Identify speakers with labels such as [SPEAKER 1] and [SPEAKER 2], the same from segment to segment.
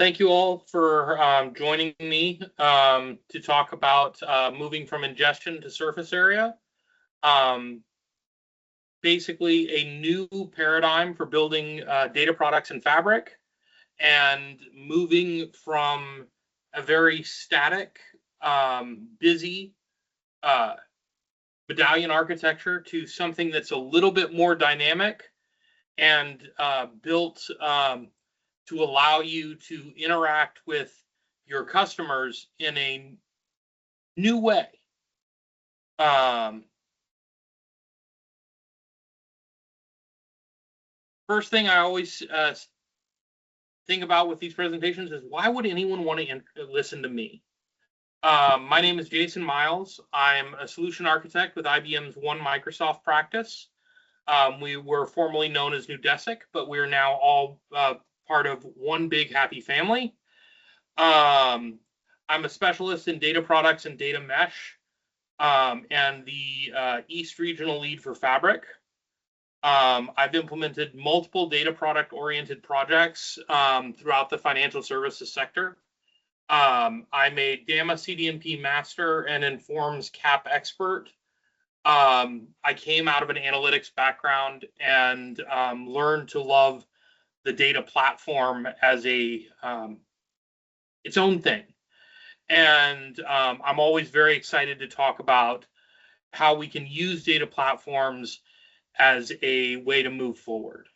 [SPEAKER 1] Thank you all for joining me to talk about moving from ingestion to surface area. Basically, a new paradigm for building data products in Fabric and moving from a very static, busy medallion architecture to something that's a little bit more dynamic and built to allow you to interact with your customers in a new way. First thing I always think about with these presentations is, why would anyone want to listen to me? My name is Jason Miles. I'm a solution architect with IBM's One Microsoft practice. We were formerly known as Nudesic, but we're now all part of one big happy family. I'm a specialist in data products and data mesh, and the East Regional Lead for Fabric. I've implemented multiple data product-oriented projects throughout the financial services sector. I'm a Gamma CDMP master and Informs CAP expert. I came out of an analytics background and learned to love the data platform as its own thing. And I'm always very excited to talk about how we can use data platforms as a way to move forward.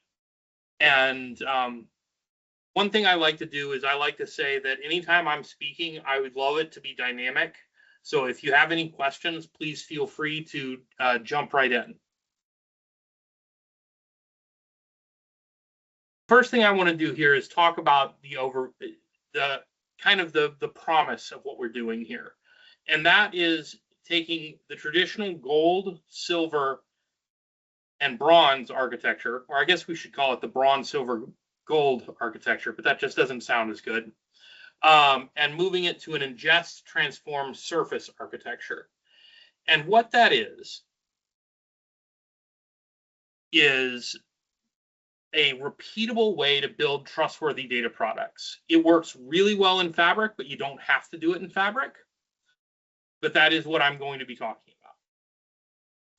[SPEAKER 1] And one thing I like to do is I like to say that anytime I'm speaking, I would love it to be dynamic. So if you have any questions, please feel free to jump right in. First thing I want to do here is talk about the promise of what we're doing here. And that is taking the traditional gold, silver, and bronze architecture, or I guess we should call it the bronze, silver, gold architecture, but that just doesn't sound as good, and moving it to an Ingest Transform Surface architecture. And what that is a repeatable way to build trustworthy data products. It works really well in Fabric, but you don't have to do it in Fabric. But that is what I'm going to be talking about.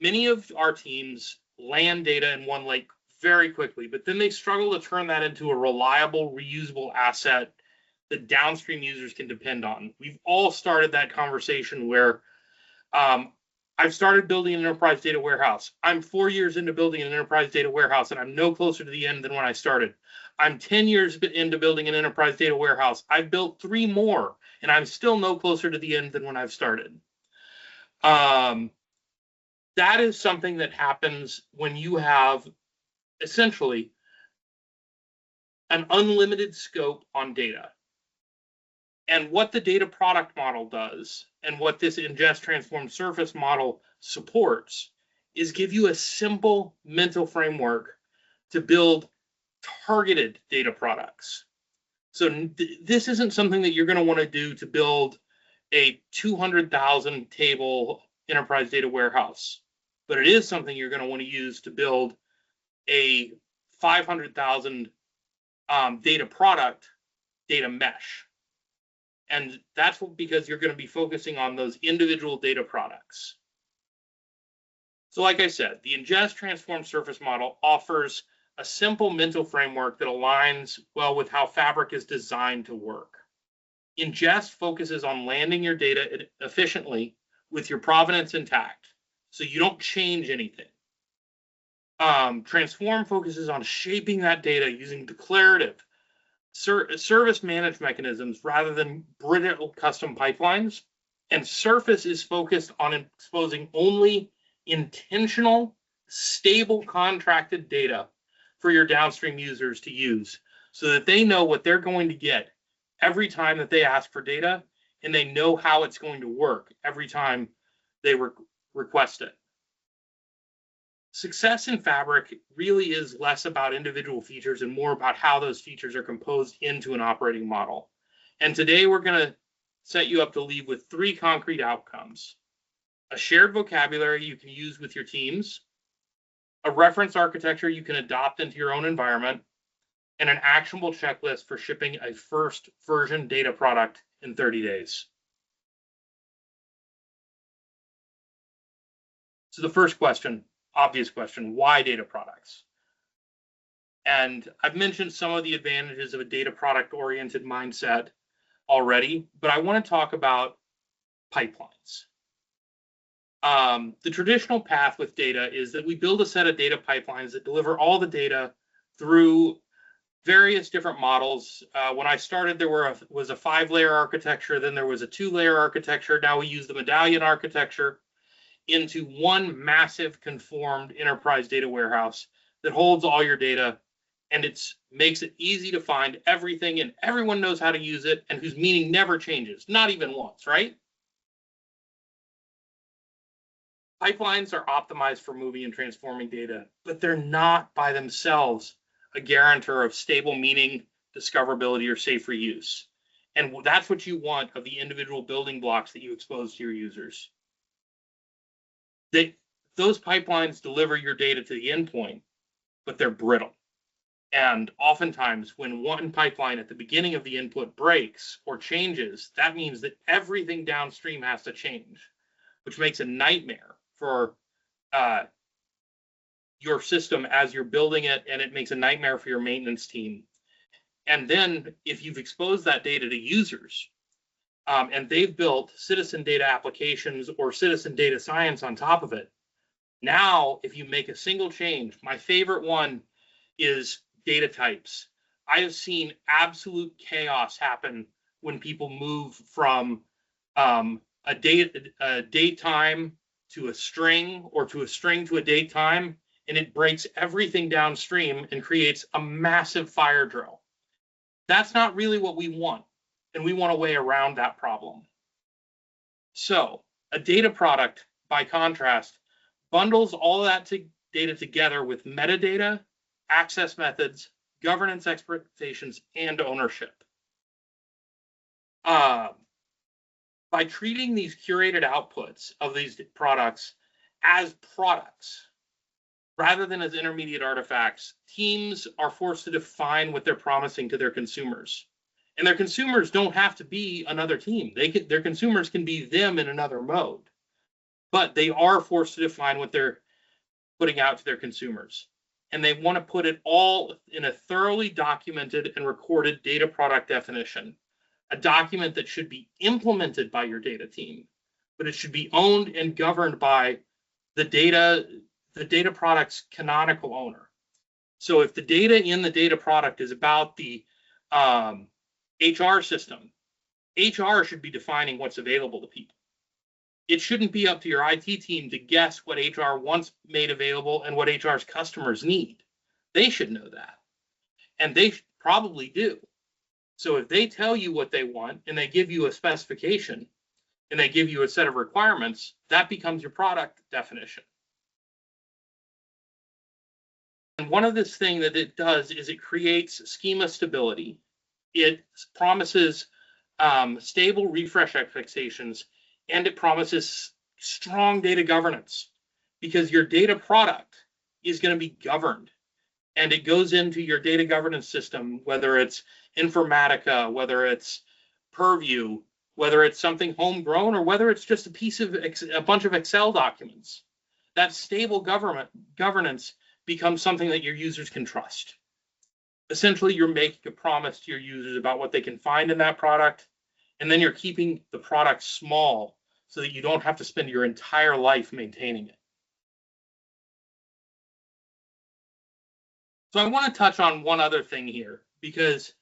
[SPEAKER 1] Many of our teams land data in one lake very quickly, but then they struggle to turn that into a reliable, reusable asset that downstream users can depend on. We've all started that conversation where I've started building an enterprise data warehouse. I'm 4 years into building an enterprise data warehouse, and I'm no closer to the end than when I started. I'm 10 years into building an enterprise data warehouse. I've built 3 more, and I'm still no closer to the end than when I've started. That is something that happens when you have essentially an unlimited scope on data. And what the data product model does, and what this Ingest Transform Surface model supports, is give you a simple mental framework to build targeted data products. So this isn't something that you're going to want to do to build a 200,000 table enterprise data warehouse, but it is something you're going to want to use to build a 500,000 data product data mesh. And that's because you're going to be focusing on those individual data products. So like I said, the Ingest Transform Surface model offers a simple mental framework that aligns well with how Fabric is designed to work. Ingest focuses on landing your data efficiently with your provenance intact, so you don't change anything. Transform focuses on shaping that data using declarative service managed mechanisms rather than brittle custom pipelines. And Surface is focused on exposing only intentional, stable contracted data for your downstream users to use, so that they know what they're going to get every time that they ask for data, and they know how it's going to work every time they request it. Success in Fabric really is less about individual features and more about how those features are composed into an operating model. And today we're going to set you up to leave with 3 concrete outcomes: a shared vocabulary you can use with your teams, a reference architecture you can adopt into your own environment, and an actionable checklist for shipping a first version data product in 30 days. So the first question, obvious question, why data products? And I've mentioned some of the advantages of a data product oriented mindset already, but I want to talk about pipelines. The traditional path with data is that we build a set of data pipelines that deliver all the data through various different models. When I started, there was a 5-layer architecture, then there was a 2-layer architecture. Now we use the medallion architecture into one massive conformed enterprise data warehouse that holds all your data, and it makes it easy to find everything, and everyone knows how to use it, and whose meaning never changes, not even once, right? Pipelines are optimized for moving and transforming data, but they're not by themselves a guarantor of stable meaning, discoverability, or safe reuse. And that's what you want of the individual building blocks that you expose to your users. Those pipelines deliver your data to the endpoint, but they're brittle. And oftentimes, when one pipeline at the beginning of the input breaks or changes, that means that everything downstream has to change, which makes a nightmare for your system as you're building it, and it makes a nightmare for your maintenance team. And then if you've exposed that data to users, and they've built citizen data applications or citizen data science on top of it, now if you make a single change, my favorite one is data types. I have seen absolute chaos happen when people move from a date time to a string, or to a string to a date time, and it breaks everything downstream and creates a massive fire drill. That's not really what we want, and we want a way around that problem. So a data product, by contrast, bundles all of that data together with metadata, access methods, governance expectations, and ownership. By treating these curated outputs of these products as products, rather than as intermediate artifacts, teams are forced to define what they're promising to their consumers. And their consumers don't have to be another team. Their consumers can be them in another mode. But they are forced to define what they're putting out to their consumers. And they want to put it all in a thoroughly documented and recorded data product definition, a document that should be implemented by your data team, but it should be owned and governed by the data product's canonical owner. So if the data in the data product is about the HR system, HR should be defining what's available to people. It shouldn't be up to your IT team to guess what HR wants made available and what HR's customers need. They should know that. And they probably do. So if they tell you what they want and they give you a specification and they give you a set of requirements, that becomes your product definition. And one of this thing that it does is it creates schema stability. It promises stable refresh expectations, and it promises strong data governance, because your data product is going to be governed, and it goes into your data governance system, whether it's Informatica, whether it's Purview, whether it's something homegrown, or whether it's just a bunch of Excel documents. That stable governance becomes something that your users can trust. Essentially, you're making a promise to your users about what they can find in that product, and then you're keeping the product small so that you don't have to spend your entire life maintaining it. So I want to touch on one other thing here, because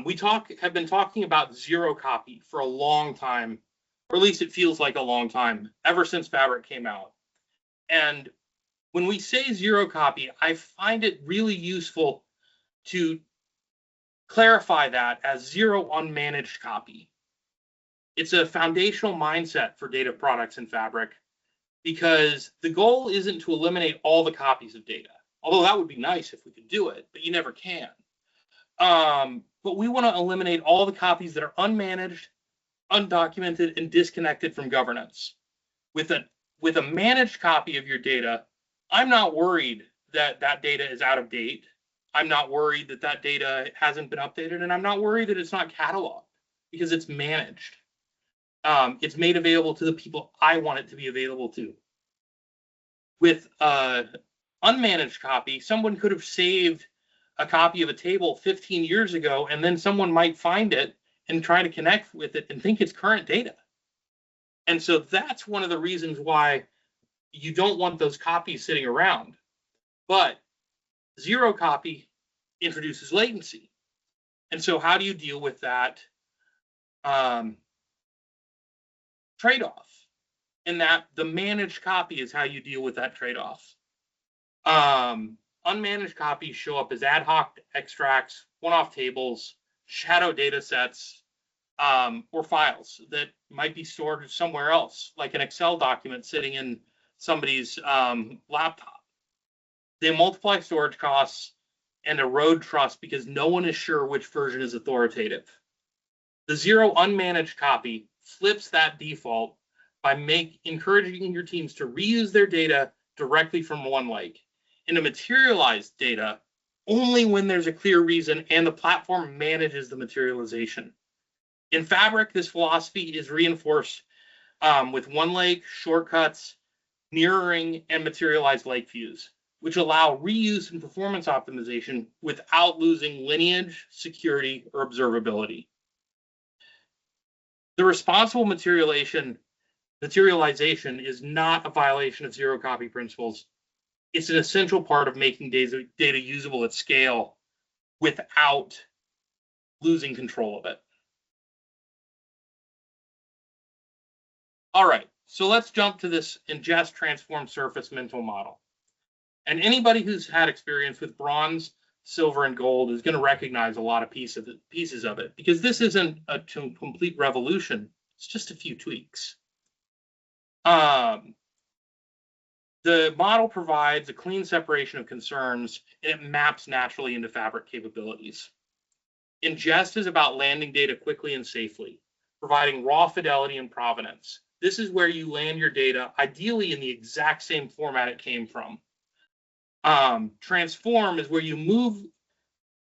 [SPEAKER 1] we have been talking about zero copy for a long time, or at least it feels like a long time, ever since Fabric came out. And when we say zero copy, I find it really useful to clarify that as zero unmanaged copy. It's a foundational mindset for data products in Fabric, because the goal isn't to eliminate all the copies of data, although that would be nice if we could do it, but you never can. But we want to eliminate all the copies that are unmanaged, undocumented, and disconnected from governance. With a managed copy of your data, I'm not worried that that data is out of date. I'm not worried that that data hasn't been updated, and I'm not worried that it's not cataloged because it's managed. It's made available to the people I want it to be available to. With unmanaged copy, someone could have saved a copy of a table 15 years ago, and then someone might find it and try to connect with it and think it's current data. And so that's one of the reasons why you don't want those copies sitting around. But zero copy introduces latency. And so how do you deal with that trade-off? And that the managed copy is how you deal with that trade-off. Unmanaged copies show up as ad hoc extracts, one-off tables, shadow data sets, or files that might be stored somewhere else, like an Excel document sitting in somebody's laptop. They multiply storage costs and erode trust because no one is sure which version is authoritative. The zero unmanaged copy flips that default by encouraging your teams to reuse their data directly from OneLake. And to materialize data only when there's a clear reason and the platform manages the materialization. In Fabric, this philosophy is reinforced with OneLake, shortcuts, mirroring, and materialized lake views, which allow reuse and performance optimization without losing lineage, security, or observability. The responsible materialization is not a violation of zero copy principles. It's an essential part of making data usable at scale without losing control of it. All right, so let's jump to this Ingest Transform Surface mental model. And anybody who's had experience with bronze, silver, and gold is going to recognize a lot of pieces of it, because this isn't a complete revolution. It's just a few tweaks. The model provides a clean separation of concerns, and it maps naturally into Fabric capabilities. Ingest is about landing data quickly and safely, providing raw fidelity and provenance. This is where you land your data, ideally in the exact same format it came from. Transform is where you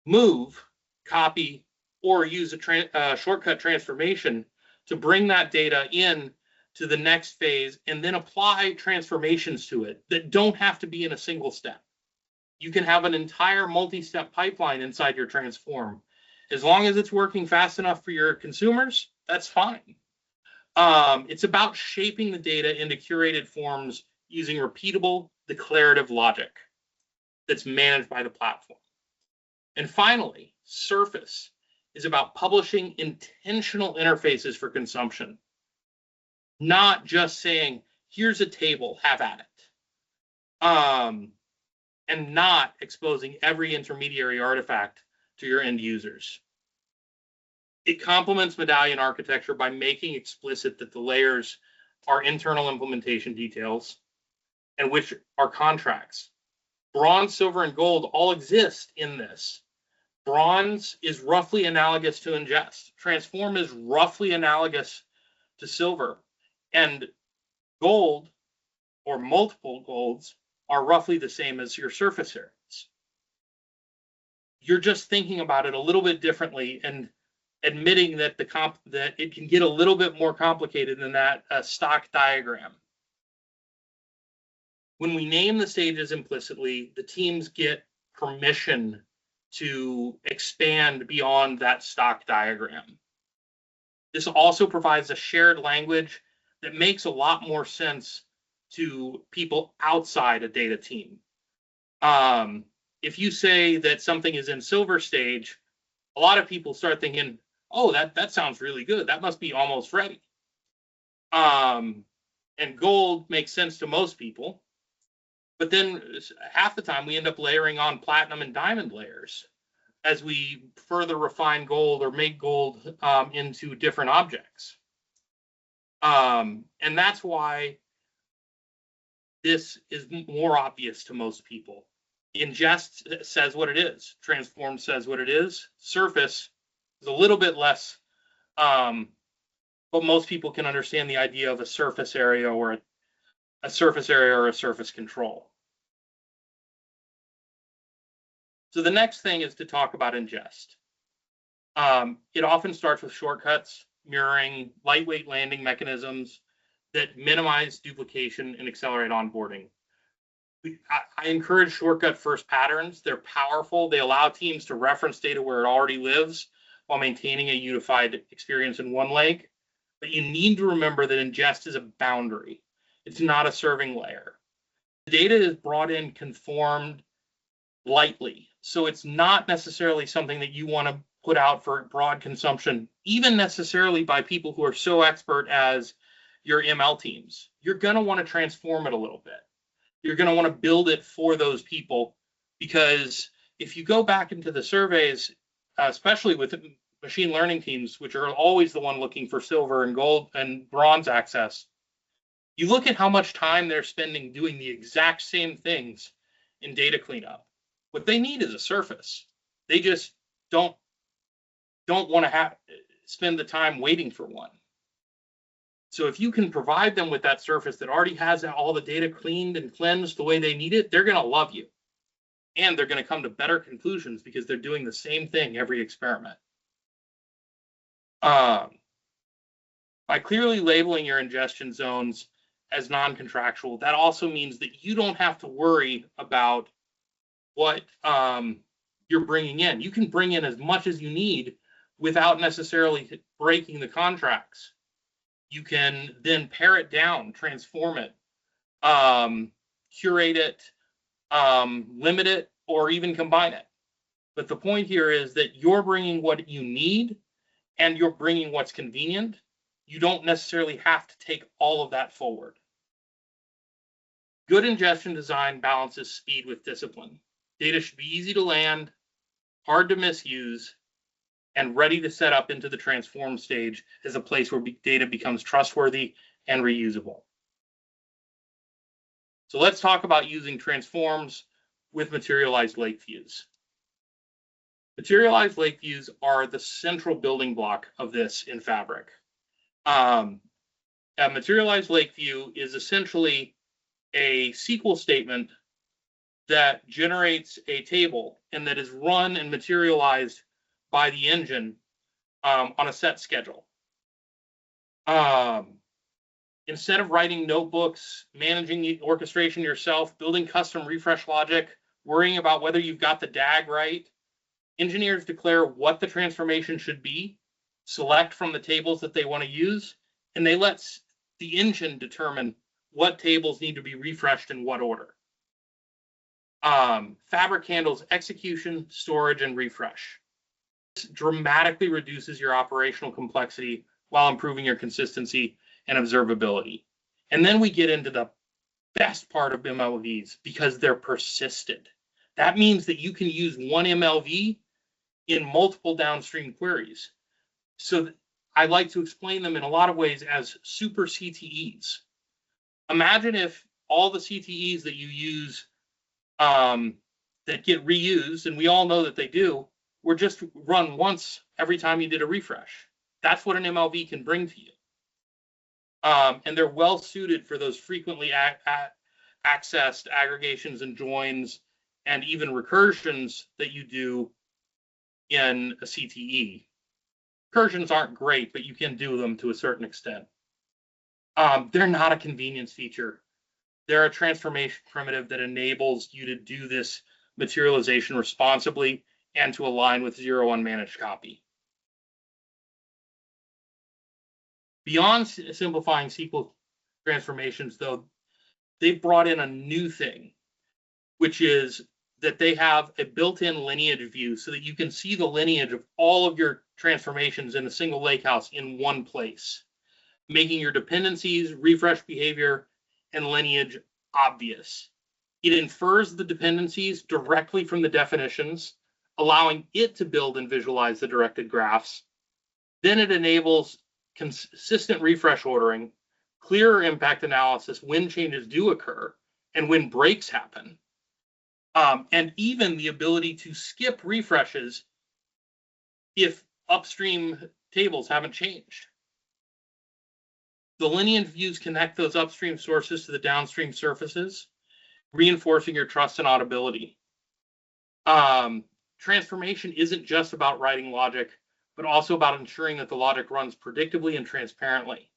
[SPEAKER 1] move, copy, or use a shortcut transformation to bring that data in to the next phase and then apply transformations to it that don't have to be in a single step. You can have an entire multi-step pipeline inside your transform. As long as it's working fast enough for your consumers, that's fine. It's about shaping the data into curated forms using repeatable declarative logic that's managed by the platform. And finally, Surface is about publishing intentional interfaces for consumption, not just saying, here's a table, have at it, and not exposing every intermediary artifact to your end users. It complements Medallion architecture by making explicit that the layers are internal implementation details and which are contracts. Bronze, silver, and gold all exist in this. Bronze is roughly analogous to Ingest. Transform is roughly analogous to silver. And gold, or multiple golds, are roughly the same as your surface areas. You're just thinking about it a little bit differently and admitting that that it can get a little bit more complicated than that stock diagram. When we name the stages implicitly, the teams get permission to expand beyond that stock diagram. This also provides a shared language that makes a lot more sense to people outside a data team. If you say that something is in silver stage, a lot of people start thinking, oh, that sounds really good. That must be almost ready. And gold makes sense to most people. But then half the time we end up layering on platinum and diamond layers as we further refine gold or make gold into different objects. And that's why this is more obvious to most people. Ingest says what it is. Transform says what it is. Surface is a little bit less, but most people can understand the idea of a surface area or a surface control. So the next thing is to talk about ingest. It often starts with shortcuts, mirroring, lightweight landing mechanisms that minimize duplication and accelerate onboarding. I encourage shortcut first patterns. They're powerful. They allow teams to reference data where it already lives while maintaining a unified experience in one lake. But you need to remember that ingest is a boundary. It's not a serving layer. The data is brought in conformed lightly. So it's not necessarily something that you want to put out for broad consumption, even necessarily by people who are so expert as your ML teams. You're going to want to transform it a little bit. You're going to want to build it for those people, because if you go back into the surveys, especially with machine learning teams, which are always the one looking for silver and gold and bronze access, you look at how much time they're spending doing the exact same things in data cleanup. What they need is a surface. They just don't want to spend the time waiting for one. So if you can provide them with that surface that already has all the data cleaned and cleansed the way they need it, they're going to love you. And they're going to come to better conclusions because they're doing the same thing every experiment. By clearly labeling your ingestion zones as non-contractual, that also means that you don't have to worry about what you're bringing in. You can bring in as much as you need without necessarily breaking the contracts. You can then pare it down, transform it, curate it, limit it, or even combine it. But the point here is that you're bringing what you need and you're bringing what's convenient. You don't necessarily have to take all of that forward. Good ingestion design balances speed with discipline. Data should be easy to land, hard to misuse, and ready to set up into the transform stage as a place where data becomes trustworthy and reusable. So let's talk about using transforms with materialized lake views. Materialized lake views are the central building block of this in Fabric. A materialized lake view is essentially a SQL statement that generates a table and that is run and materialized by the engine on a set schedule. Instead of writing notebooks, managing the orchestration yourself, building custom refresh logic, worrying about whether you've got the DAG right, engineers declare what the transformation should be, select from the tables that they want to use, and they let the engine determine what tables need to be refreshed in what order. Fabric handles execution, storage, and refresh. This dramatically reduces your operational complexity while improving your consistency and observability. And then we get into the best part of MLVs, because they're persistent. That means that you can use one MLV in multiple downstream queries. So I like to explain them in a lot of ways as super CTEs. Imagine if all the CTEs that you use that get reused, and we all know that they do, were just run once every time you did a refresh. That's what an MLV can bring to you. And they're well suited for those frequently accessed aggregations and joins and even recursions that you do in a CTE. Recursions aren't great, but you can do them to a certain extent. They're not a convenience feature. They're a transformation primitive that enables you to do this materialization responsibly and to align with zero unmanaged copy. Beyond simplifying SQL transformations, though, they've brought in a new thing, which is that they have a built-in lineage view so that you can see the lineage of all of your transformations in a single lakehouse in one place, making your dependencies, refresh behavior, and lineage obvious. It infers the dependencies directly from the definitions, allowing it to build and visualize the directed graphs. Then it enables consistent refresh ordering, clearer impact analysis when changes do occur and when breaks happen, and even the ability to skip refreshes if upstream tables haven't changed. The lineage views connect those upstream sources to the downstream surfaces, reinforcing your trust and auditability. transformation isn't just about writing logic, but also about ensuring that the logic runs predictably and transparently.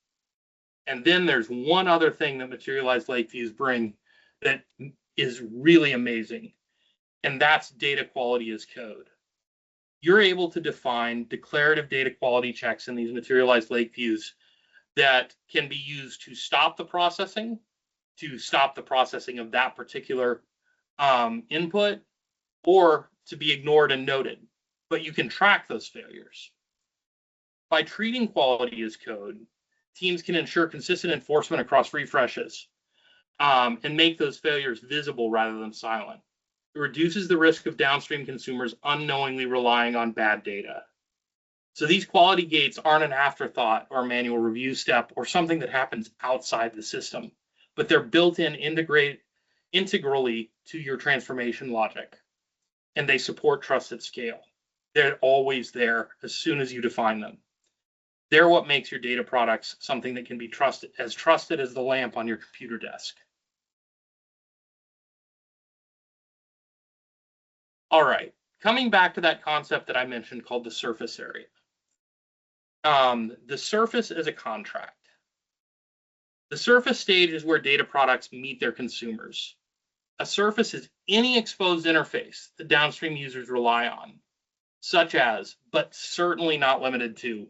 [SPEAKER 1] And then there's one other thing that Materialized Lake Views bring that is really amazing, and that's data quality as code. You're able to define declarative data quality checks in these Materialized Lake Views that can be used to stop the processing of that particular input, or to be ignored and noted. But you can track those failures. By treating quality as code, teams can ensure consistent enforcement across refreshes and make those failures visible rather than silent. It reduces the risk of downstream consumers unknowingly relying on bad data. So these quality gates aren't an afterthought or a manual review step or something that happens outside the system, but they're built in integrally to your transformation logic, and they support trust at scale. They're always there as soon as you define them. They're what makes your data products something that can be trusted as the lamp on your computer desk. All right, coming back to that concept that I mentioned called the surface area. The surface is a contract. The surface stage is where data products meet their consumers. A surface is any exposed interface that downstream users rely on, such as, but certainly not limited to,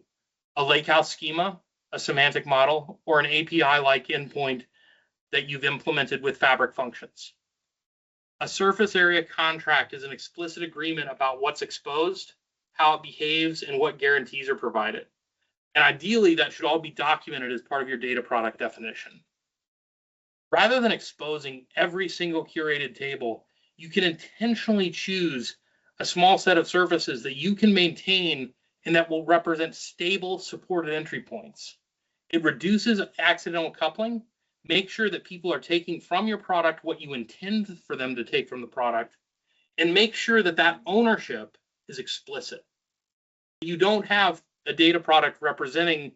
[SPEAKER 1] a lakehouse schema, a semantic model, or an API-like endpoint that you've implemented with Fabric functions. A surface area contract is an explicit agreement about what's exposed, how it behaves, and what guarantees are provided. And ideally, that should all be documented as part of your data product definition. Rather than exposing every single curated table, you can intentionally choose a small set of surfaces that you can maintain and that will represent stable supported entry points. It reduces accidental coupling, make sure that people are taking from your product what you intend for them to take from the product, and make sure that that ownership is explicit. You don't have a data product representing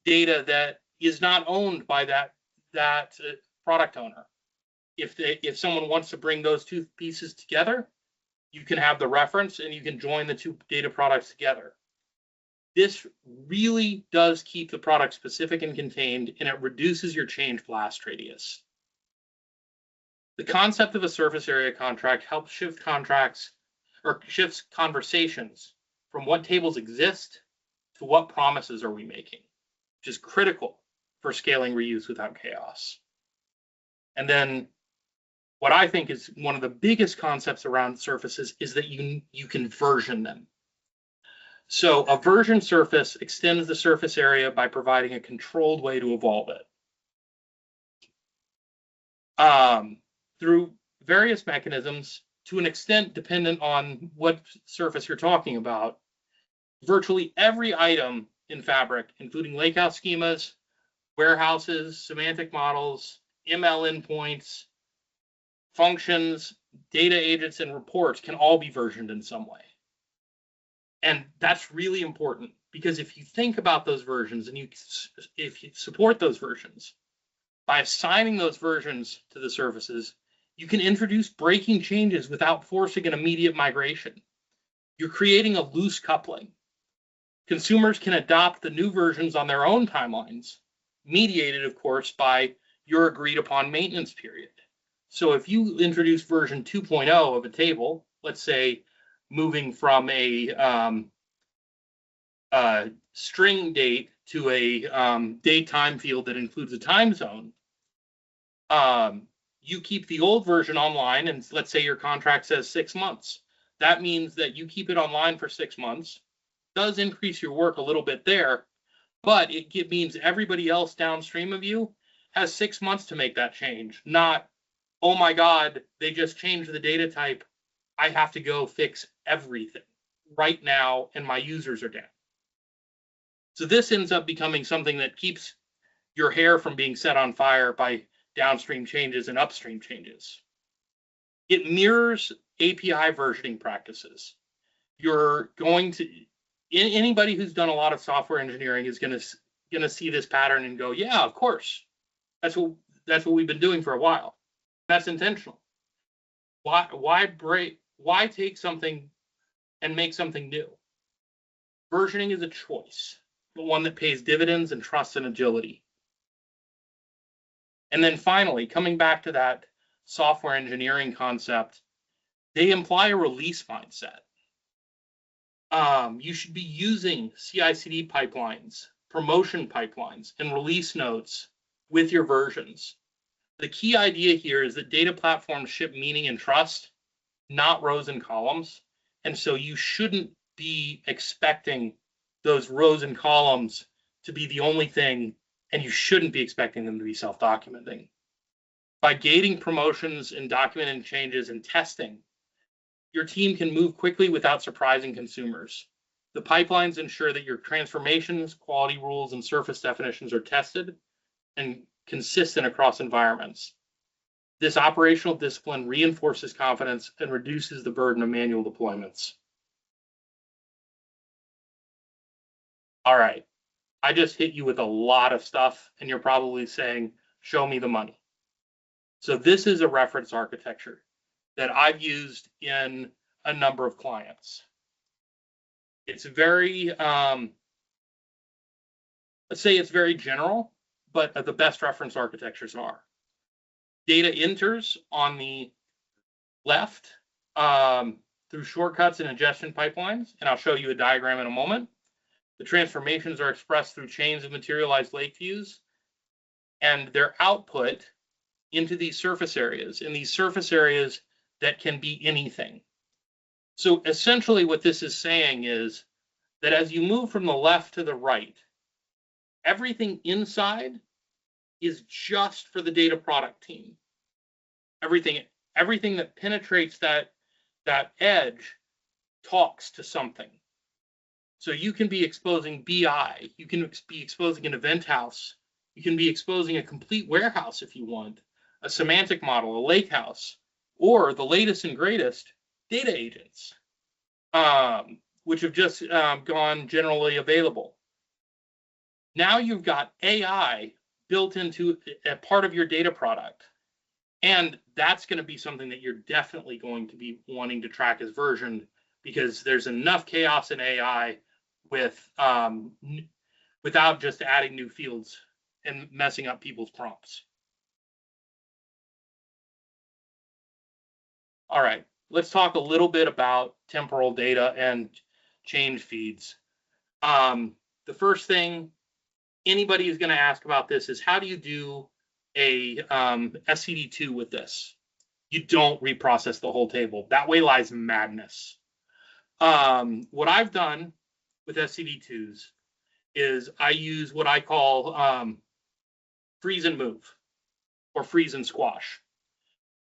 [SPEAKER 1] data that is not owned by that product owner. If someone wants to bring those two pieces together, you can have the reference and you can join the two data products together. This really does keep the product specific and contained, and it reduces your change blast radius. The concept of a surface area contract helps shift shifts conversations from what tables exist to what promises are we making, which is critical for scaling reuse without chaos. And then what I think is one of the biggest concepts around surfaces is that you can version them. So a version surface extends the surface area by providing a controlled way to evolve it through various mechanisms, to an extent dependent on what surface you're talking about. Virtually every item in Fabric, including lakehouse schemas, warehouses, semantic models, ML endpoints, functions, data agents, and reports can all be versioned in some way. And that's really important, because if you think about those versions and if you support those versions, by assigning those versions to the surfaces, you can introduce breaking changes without forcing an immediate migration. You're creating a loose coupling. Consumers can adopt the new versions on their own timelines, mediated, of course, by your agreed upon maintenance period. So if you introduce version 2.0 of a table, let's say moving from a string date to a date time field that includes a time zone, you keep the old version online, and let's say your contract says 6 months. That means that you keep it online for 6 months. Does increase your work a little bit there, but it means everybody else downstream of you has 6 months to make that change, not, oh my God, they just changed the data type, I have to go fix everything right now and my users are down. So this ends up becoming something that keeps your hair from being set on fire by downstream changes and upstream changes. It mirrors API versioning practices. You're going to, anybody who's done a lot of software engineering is going to see this pattern and go, yeah, of course. That's what we've been doing for a while. That's intentional. Why take something and make something new. Versioning is a choice, but one that pays dividends in trust and agility. And then finally, coming back to that software engineering concept, they imply a release mindset. You should be using CI/CD pipelines, promotion pipelines, and release notes with your versions. The key idea here is that data platforms ship meaning and trust, not rows and columns. And so you shouldn't be expecting those rows and columns to be the only thing, and you shouldn't be expecting them to be self-documenting. By gating promotions and documenting changes and testing, your team can move quickly without surprising consumers. The pipelines ensure that your transformations, quality rules, and surface definitions are tested and consistent across environments. This operational discipline reinforces confidence and reduces the burden of manual deployments. All right, I just hit you with a lot of stuff, and you're probably saying, show me the money. So this is a reference architecture that I've used in a number of clients. It's very, let's say it's very general, but the best reference architectures are. Data enters on the left through shortcuts and ingestion pipelines, and I'll show you a diagram in a moment. The transformations are expressed through chains of materialized lake views, and their output into these surface areas, and these surface areas that can be anything. So essentially what this is saying is that as you move from the left to the right, everything inside is just for the data product team. Everything that penetrates that edge talks to something. So you can be exposing BI, you can be exposing an event house, you can be exposing a complete warehouse if you want, a semantic model, a lake house, or the latest and greatest data agents, which have just gone generally available. Now you've got AI built into a part of your data product. And that's going to be something that you're definitely going to be wanting to track as versioned, because there's enough chaos in AI with without just adding new fields and messing up people's prompts. All right, let's talk a little bit about temporal data and change feeds. The first thing anybody is going to ask about this is, how do you do a SCD2 with this? You don't reprocess the whole table. That way lies madness. What I've done with SCD2s is I use what I call freeze and move, or freeze and squash,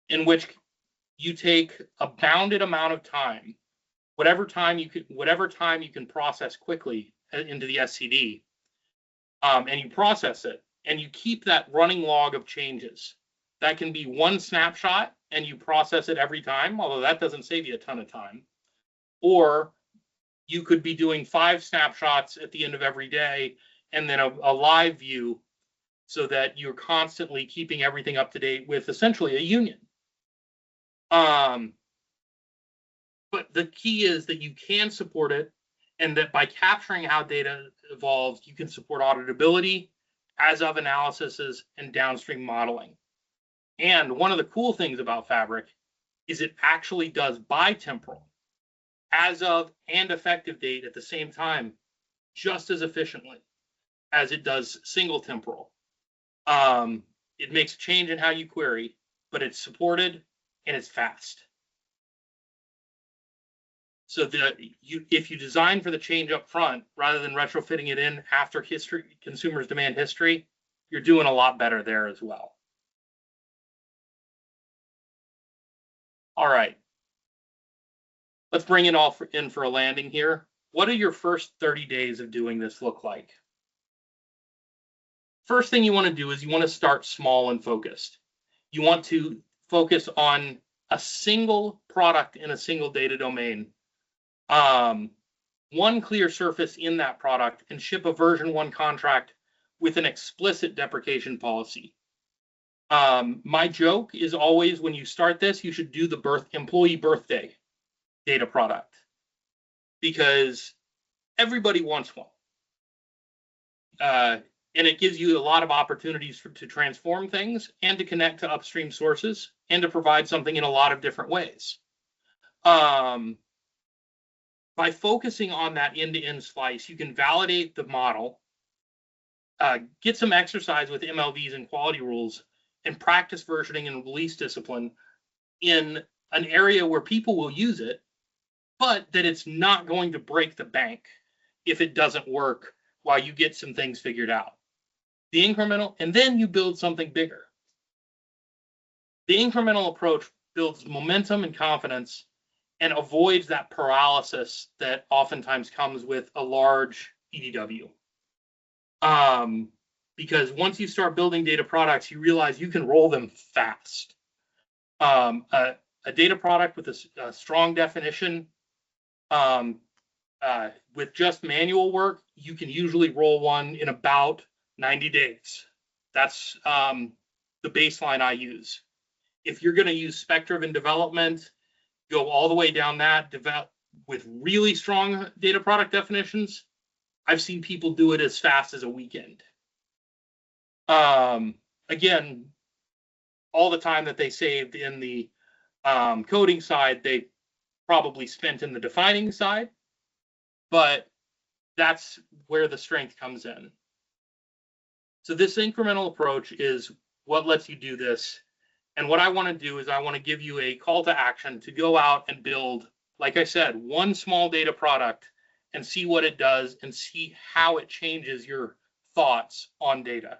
[SPEAKER 1] in which you take a bounded amount of time, whatever time you can process quickly into the SCD, and you process it, and you keep that running log of changes. That can be one snapshot and you process it every time, although that doesn't save you a ton of time. Or you could be doing 5 snapshots at the end of every day and then a live view, so that you're constantly keeping everything up to date with essentially a union. But the key is that you can support it, and that by capturing how data evolves, you can support auditability, as-of analyses, and downstream modeling. And one of the cool things about Fabric is it actually does bitemporal, as-of and effective date at the same time, just as efficiently as it does single temporal. It makes a change in how you query, but it's supported and it's fast. So if you design for the change up front rather than retrofitting it in after consumers demand history, you're doing a lot better there as well. All right, let's bring it all in for a landing here. What do your first 30 days of doing this look like? First thing you want to do is you want to start small and focused. You want to focus on a single product in a single data domain. One clear surface in that product, and ship a version 1 contract with an explicit deprecation policy. My joke is always, when you start this, you should do the employee birthday data product. because everybody wants one. And it gives you a lot of opportunities to transform things and to connect to upstream sources and to provide something in a lot of different ways. By focusing on that end-to-end slice, you can validate the model, get some exercise with MLVs and quality rules, and practice versioning and release discipline in an area where people will use it, but that it's not going to break the bank if it doesn't work while you get some things figured out. The incremental, and then you build something bigger. The incremental approach builds momentum and confidence and avoids that paralysis that oftentimes comes with a large EDW. Because once you start building data products, you realize you can roll them fast. A data product with a strong definition, with just manual work, you can usually roll one in about 90 days. That's the baseline I use. If you're going to use spec-driven development, go all the way down that, develop with really strong data product definitions. I've seen people do it as fast as a weekend. Again, all the time that they saved in the coding side, they probably spent in the defining side, but that's where the strength comes in. So this incremental approach is what lets you do this. And what I want to do is I want to give you a call to action to go out and build, like I said, one small data product and see what it does and see how it changes your thoughts on data.